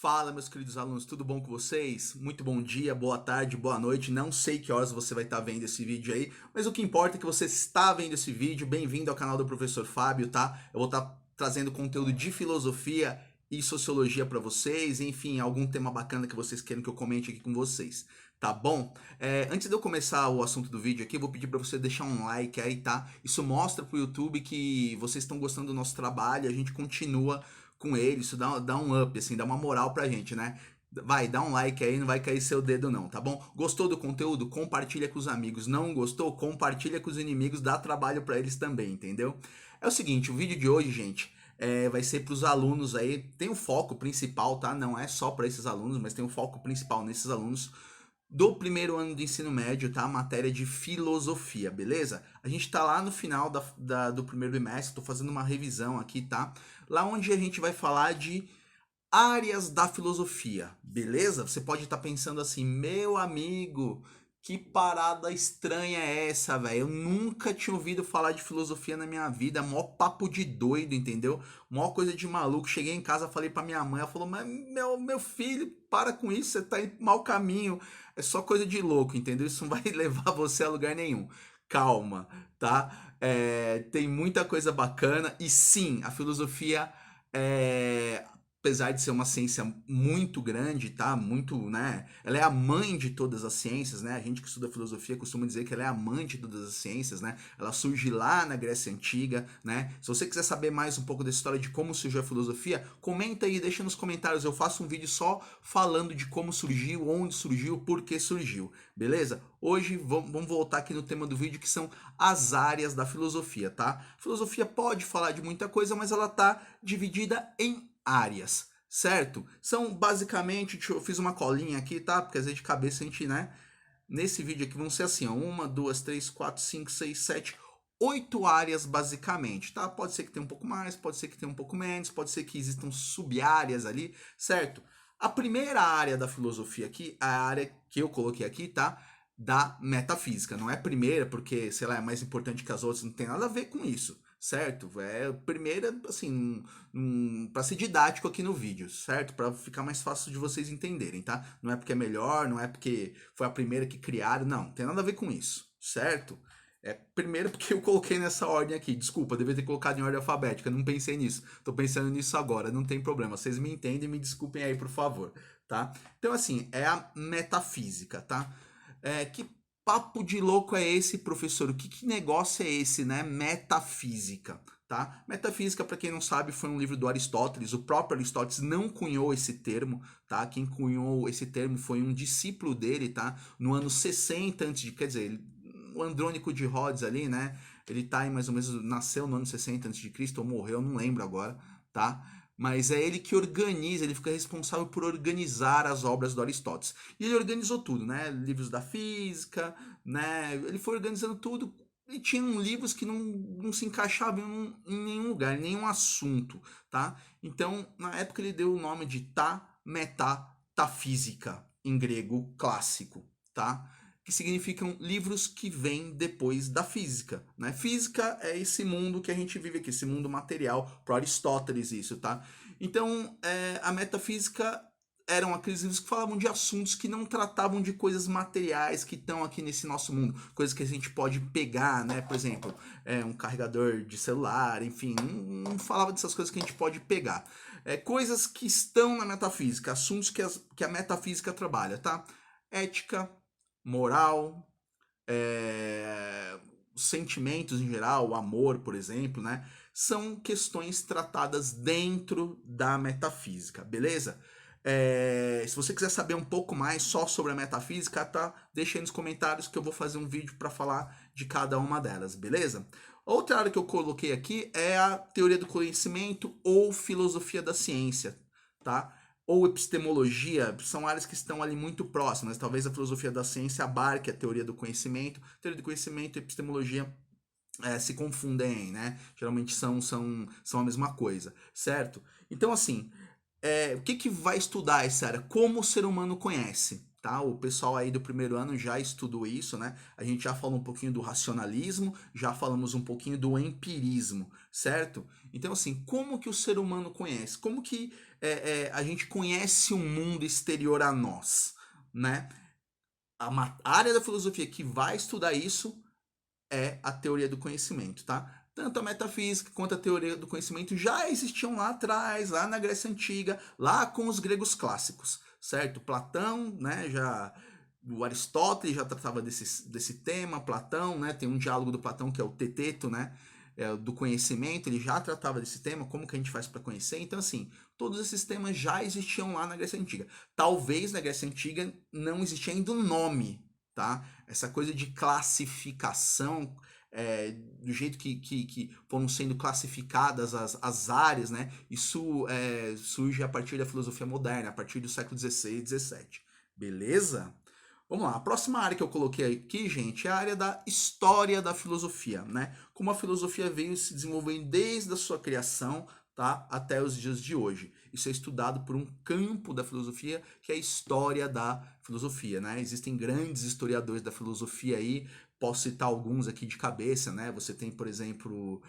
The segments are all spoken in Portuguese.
Fala, meus queridos alunos, tudo bom com vocês? Muito bom dia, boa tarde, boa noite. Não sei que horas você vai estar vendo esse vídeo aí, mas o que importa é que você está vendo esse vídeo. Bem-vindo ao canal do Professor Fábio, tá? Eu vou estar trazendo conteúdo de filosofia e sociologia para vocês, enfim, algum tema bacana que vocês queiram que eu comente aqui com vocês, tá bom? Antes de eu começar o assunto do vídeo aqui, eu vou pedir para você deixar um like aí, tá? Isso mostra pro YouTube que vocês estão gostando do nosso trabalho, a gente continua com ele, isso dá um up, assim, dá uma moral pra gente, né? Vai, dá um like aí, não vai cair seu dedo não, tá bom? Gostou do conteúdo? Compartilha com os amigos. Não gostou? Compartilha com os inimigos, dá trabalho pra eles também, entendeu? É o seguinte, o vídeo de hoje, gente, vai ser pros alunos aí, tem o foco principal, tá? Não é só para esses alunos, mas tem o foco principal nesses alunos do primeiro ano do ensino médio, tá? Matéria de filosofia, beleza? A gente tá lá no final do primeiro bimestre, tô fazendo uma revisão aqui, tá? Lá onde a gente vai falar de áreas da filosofia, beleza? Você pode estar pensando assim, meu amigo, que parada estranha é essa, velho? Eu nunca tinha ouvido falar de filosofia na minha vida, mó papo de doido, entendeu? Mó coisa de maluco. Cheguei em casa, falei pra minha mãe, ela falou, mas meu filho, para com isso, você tá indo pro mau caminho. É só coisa de louco, entendeu? Isso não vai levar você a lugar nenhum. Calma, tá? Tem muita coisa bacana e sim, a filosofia é, apesar de ser uma ciência muito grande, tá? Muito, né? Ela é a mãe de todas as ciências, né? A gente que estuda filosofia costuma dizer que ela é a mãe de todas as ciências, né? Ela surge lá na Grécia Antiga, né? Se você quiser saber mais um pouco da história de como surgiu a filosofia, comenta aí, deixa nos comentários. Eu faço um vídeo só falando de como surgiu, onde surgiu, por que surgiu, beleza? Hoje vamos voltar aqui no tema do vídeo que são as áreas da filosofia, tá? A filosofia pode falar de muita coisa, mas ela tá dividida em áreas, certo? São basicamente, eu fiz uma colinha aqui, tá? Porque às vezes de cabeça a gente, né? Nesse vídeo aqui vão ser assim, ó, uma, duas, três, quatro, cinco, seis, sete, oito áreas basicamente, tá? Pode ser que tenha um pouco mais, pode ser que tenha um pouco menos, pode ser que existam sub-áreas ali, certo? A primeira área da filosofia aqui, a área que eu coloquei aqui, tá? Da metafísica. Não é primeira porque, sei lá, é mais importante que as outras, não tem nada a ver com isso, certo? É primeira, assim, para ser didático aqui no vídeo, certo? Para ficar mais fácil de vocês entenderem, tá? Não é porque é melhor, não é porque foi a primeira que criaram, não, tem nada a ver com isso, certo? Primeiro porque eu coloquei nessa ordem aqui. Desculpa, devia ter colocado em ordem alfabética. Não pensei nisso. Tô pensando nisso agora. Não tem problema. Vocês me entendem, me desculpem aí, por favor, tá? Então, assim, é a metafísica, tá? Que papo de louco é esse, professor? Que negócio é esse, né? Metafísica, tá? Metafísica, para quem não sabe, foi um livro do Aristóteles. O próprio Aristóteles não cunhou esse termo, tá? Quem cunhou esse termo foi um discípulo dele, tá? No ano 60 antes de, quer dizer, o Andrônico de Rhodes ali, né? Ele tá aí mais ou menos, nasceu no ano 60 antes de Cristo ou morreu, não lembro agora, tá? Mas é ele que organiza, ele fica responsável por organizar as obras do Aristóteles. E ele organizou tudo, né? Livros da física, né? Ele foi organizando tudo. E tinham livros que não se encaixavam em nenhum lugar, em nenhum assunto, tá? Então, na época ele deu o nome de Metafísica, em grego clássico, tá? Que significam livros que vêm depois da física, né? Física é esse mundo que a gente vive aqui, esse mundo material, para Aristóteles isso, tá? Então, a metafísica eram aqueles livros que falavam de assuntos que não tratavam de coisas materiais que estão aqui nesse nosso mundo, coisas que a gente pode pegar, né? Por exemplo, um carregador de celular, enfim, não falava dessas coisas que a gente pode pegar. Coisas que estão na metafísica, assuntos que a metafísica trabalha, tá? Ética, moral, sentimentos em geral, o amor, por exemplo, né? São questões tratadas dentro da metafísica, beleza? Se você quiser saber um pouco mais só sobre a metafísica, tá? Deixa aí nos comentários que eu vou fazer um vídeo para falar de cada uma delas, beleza? Outra área que eu coloquei aqui é a teoria do conhecimento ou filosofia da ciência, tá? Ou epistemologia, são áreas que estão ali muito próximas. Talvez a filosofia da ciência abarque a teoria do conhecimento. Teoria do conhecimento e epistemologia se confundem, né? Geralmente são a mesma coisa, certo? Então, assim, o que vai estudar essa área? Como o ser humano conhece, tá? O pessoal aí do primeiro ano já estudou isso, né? A gente já falou um pouquinho do racionalismo, já falamos um pouquinho do empirismo, certo? Então, assim, como que o ser humano conhece? Como que a gente conhece o mundo exterior a nós, né? A área da filosofia que vai estudar isso é a teoria do conhecimento, tá? Tanto a metafísica quanto a teoria do conhecimento já existiam lá atrás, lá na Grécia Antiga, lá com os gregos clássicos, certo? Platão, né, o Aristóteles já tratava desse tema, Platão, né, tem um diálogo do Platão que é o Teteto, né, do conhecimento, ele já tratava desse tema, como que a gente faz para conhecer. Então, assim, todos esses temas já existiam lá na Grécia Antiga. Talvez na Grécia Antiga não existia ainda o nome, tá? Essa coisa de classificação, do jeito que foram sendo classificadas as áreas, né? Isso surge a partir da filosofia moderna, a partir do século XVI e XVII. Beleza? Vamos lá, a próxima área que eu coloquei aqui, gente, é a área da história da filosofia, né? Como a filosofia veio se desenvolvendo desde a sua criação, tá? Até os dias de hoje. Isso é estudado por um campo da filosofia que é a história da filosofia, né? Existem grandes historiadores da filosofia aí, posso citar alguns aqui de cabeça, né? Você tem, por exemplo,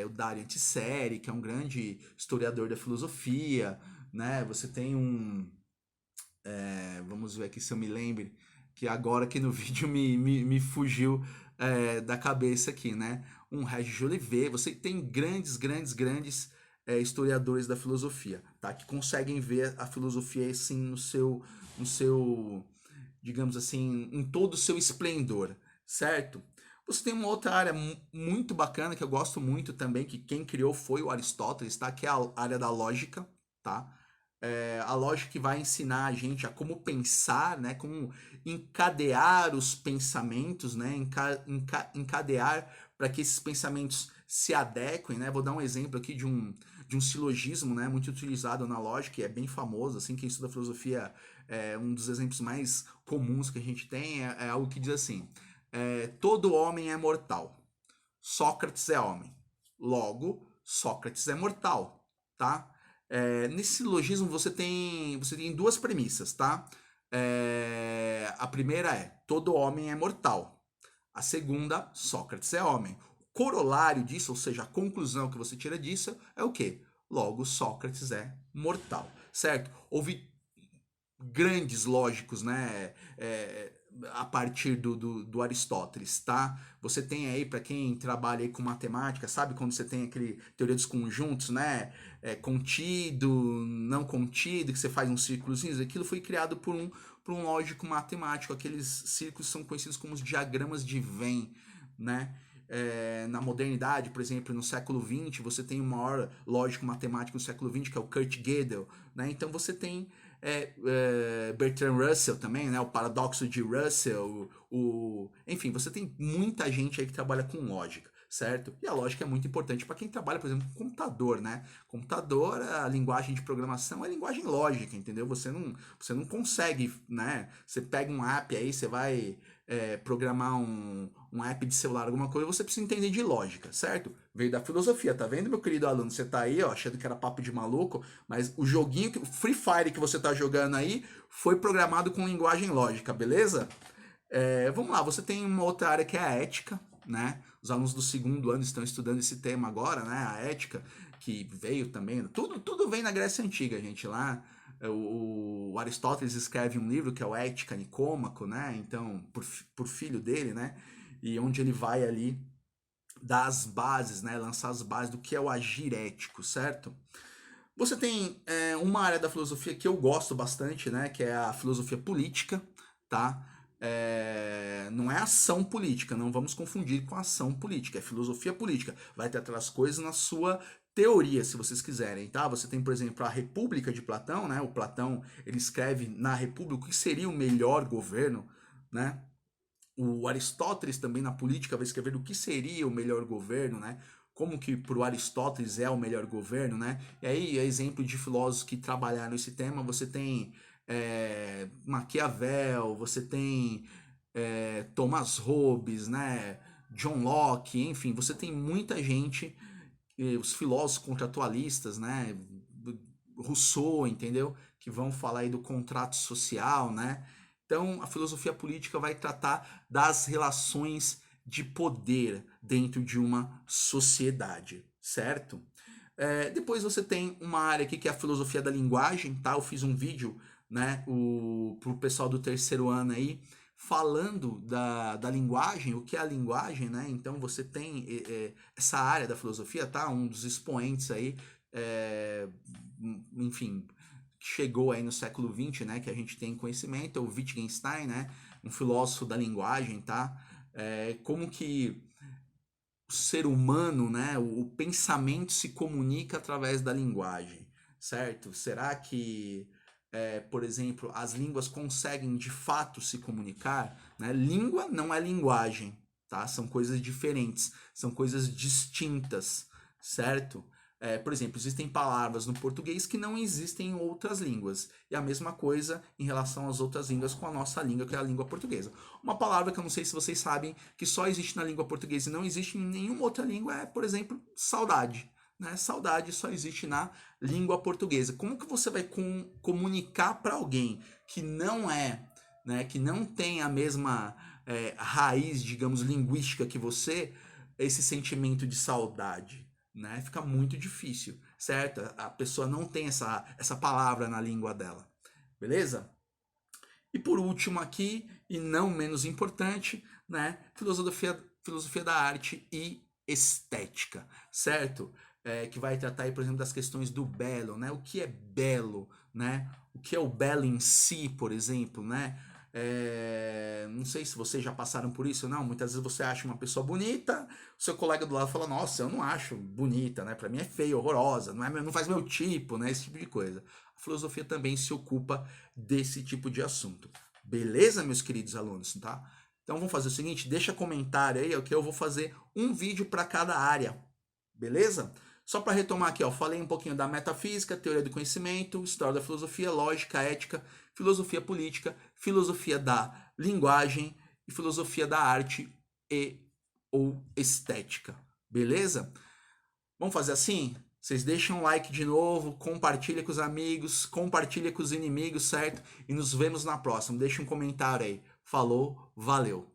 o Dario Antiseri, que é um grande historiador da filosofia, né? Você tem vamos ver aqui se eu me lembre, que agora aqui no vídeo me fugiu da cabeça aqui, né? Um Regis Jolivet, você tem grandes historiadores da filosofia, tá? Que conseguem ver a filosofia assim no seu, digamos assim, em todo o seu esplendor, certo? Você tem uma outra área muito bacana que eu gosto muito também, que quem criou foi o Aristóteles, tá? Que é a área da lógica, tá? A lógica que vai ensinar a gente a como pensar, né? Como encadear os pensamentos, né? Encadear para que esses pensamentos se adequem, né? Vou dar um exemplo aqui de um silogismo, né? Muito utilizado na lógica, que é bem famoso, assim, quem estuda filosofia, um dos exemplos mais comuns que a gente tem é algo que diz assim, todo homem é mortal, Sócrates é homem, logo, Sócrates é mortal, tá? Nesse silogismo você tem duas premissas, tá? A primeira é todo homem é mortal. A segunda, Sócrates é homem. O corolário disso, ou seja, a conclusão que você tira disso é o quê? Logo, Sócrates é mortal, certo? Houve grandes lógicos, né? A partir do Aristóteles, tá? Você tem aí, para quem trabalha aí com matemática, sabe quando você tem aquele teoria dos conjuntos, né? Contido, não contido, que você faz uns círculozinhos, aquilo foi criado por um lógico matemático. Aqueles círculos são conhecidos como os diagramas de Venn, né? Na modernidade, por exemplo, no século XX, você tem o maior lógico matemático do século XX, que é o Kurt Gödel, né? Então você tem Bertrand Russell também, né? O paradoxo de Russell, enfim, você tem muita gente aí que trabalha com lógica, certo? E a lógica é muito importante para quem trabalha, por exemplo, com computador, né? Computador, a linguagem de programação é linguagem lógica, entendeu? Você não consegue, né? Você pega um app aí, você vai programar um app de celular, alguma coisa, você precisa entender de lógica, certo? Veio da filosofia, tá vendo, meu querido aluno? Você tá aí, ó, achando que era papo de maluco, mas o joguinho, o Free Fire que você tá jogando aí, foi programado com linguagem lógica, beleza? Vamos lá, você tem uma outra área que é a ética, né? Os alunos do segundo ano estão estudando esse tema agora, né? A ética, que veio também. Tudo vem na Grécia Antiga, gente. Lá, o Aristóteles escreve um livro que é o Ética Nicômaco, né? Então, por filho dele, né? E onde ele vai ali dar as bases, né? Lançar as bases do que é o agir ético, certo? Você tem uma área da filosofia que eu gosto bastante, né? Que é a filosofia política, tá? Não é ação política, não vamos confundir com ação política, é filosofia política. Vai tratar as coisas na sua teoria, se vocês quiserem, tá? Você tem, por exemplo, a República de Platão, né? O Platão, ele escreve na República o que seria o melhor governo, né? O Aristóteles também na política vai escrever o que seria o melhor governo, né? Como que para o Aristóteles é o melhor governo, né? E aí, exemplo de filósofos que trabalharam esse tema, você tem Maquiavel, você tem Thomas Hobbes, né? John Locke, enfim, você tem muita gente, os filósofos contratualistas, né? Rousseau, entendeu? Que vão falar aí do contrato social, né? Então, a filosofia política vai tratar das relações de poder dentro de uma sociedade, certo? Depois você tem uma área aqui que é a filosofia da linguagem, tá? Eu fiz um vídeo, né, pro pessoal do terceiro ano aí, falando da linguagem, o que é a linguagem, né? Então você tem essa área da filosofia, tá? Um dos expoentes aí, enfim, chegou aí no século XX, né? Que a gente tem conhecimento, é o Wittgenstein, né? Um filósofo da linguagem, tá? Como que o ser humano, né, o pensamento se comunica através da linguagem, certo? Será que, por exemplo, as línguas conseguem de fato se comunicar? Né? Língua não é linguagem, tá? São coisas diferentes, são coisas distintas, certo? Por exemplo, existem palavras no português que não existem em outras línguas. E a mesma coisa em relação às outras línguas com a nossa língua, que é a língua portuguesa. Uma palavra que eu não sei se vocês sabem, que só existe na língua portuguesa e não existe em nenhuma outra língua, é, por exemplo, saudade. Né? Saudade só existe na língua portuguesa. Como que você vai comunicar para alguém que não é, né, que não tem a mesma raiz, digamos, linguística que você, esse sentimento de saudade? Né? Fica muito difícil, certo? A pessoa não tem essa palavra na língua dela, beleza? E por último aqui, e não menos importante, né? Filosofia da arte e estética, certo? Que vai tratar aí, por exemplo, das questões do belo, né? O que é belo, né? O que é o belo em si, por exemplo, né? Não sei se vocês já passaram por isso ou não. Muitas vezes você acha uma pessoa bonita, o seu colega do lado fala: nossa, eu não acho bonita, né? Para mim é feia, horrorosa, não faz meu tipo, né? Esse tipo de coisa. A filosofia também se ocupa desse tipo de assunto. Beleza, meus queridos alunos, tá? Então vamos fazer o seguinte, deixa comentário aí, que eu vou fazer um vídeo para cada área. Beleza? Só para retomar aqui, ó, falei um pouquinho da metafísica, teoria do conhecimento, história da filosofia, lógica, ética, filosofia política, filosofia da linguagem e filosofia da arte e ou estética. Beleza? Vamos fazer assim? Vocês deixam um like de novo, compartilha com os amigos, compartilha com os inimigos, certo? E nos vemos na próxima. Deixa um comentário aí. Falou, valeu!